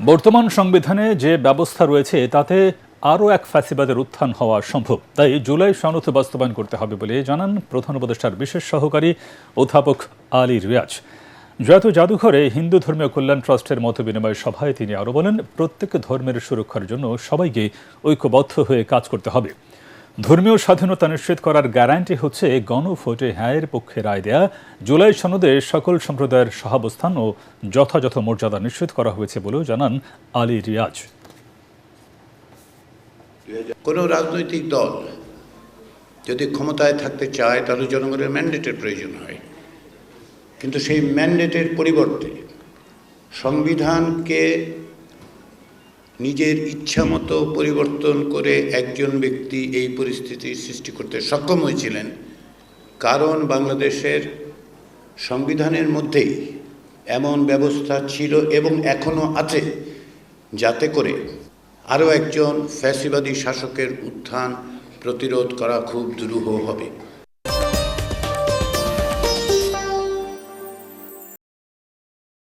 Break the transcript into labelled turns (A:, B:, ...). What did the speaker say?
A: বর্তমান সংবিধানে যে ব্যবস্থা রয়েছে তাতে আরও এক ফ্যাসিবাদের উত্থান হওয়া সম্ভব। তাই জুলাই সনদ বাস্তবায়ন করতে হবে বলে জানান প্রধান উপদেষ্টার বিশেষ সহকারী অধ্যাপক আলী রিয়াজ। জাদুঘরে হিন্দু ধর্মীয় কল্যাণ ট্রাস্টের মতবিনিময় সভায় তিনি আরও বলেন, প্রত্যেক ধর্মের সুরক্ষার জন্য সবাইকে ঐক্যবদ্ধ হয়ে কাজ করতে হবে। ধর্মীয় স্বাধীনতা নিশ্চিত করার গ্যারান্টি হচ্ছে গণভোটে হ্যাঁয়ের পক্ষে রায় দেয়া। জুলাই সনদে সকল সম্প্রদায়ের সহাবস্থান ও যথাযথ মর্যাদা নিশ্চিত করা হয়েছে বলেও জানান আলী রিয়াজ।
B: কোনো রাজনৈতিক দল যদি ক্ষমতায় থাকতে চায় তাহলে জনগণের ম্যান্ডেটের প্রয়োজন হয়, কিন্তু সেই ম্যান্ডেটের পরিবর্তে সংবিধানকে নিজের ইচ্ছামতো পরিবর্তন করে একজন ব্যক্তি এই পরিস্থিতির সৃষ্টি করতে সক্ষম হয়েছিলেন, কারণ বাংলাদেশের সংবিধানের মধ্যেই এমন ব্যবস্থা ছিল এবং এখনও আছে, যাতে করে আরও একজন ফ্যাসিবাদী শাসকের উত্থান প্রতিরোধ করা খুব দুরূহ হবে।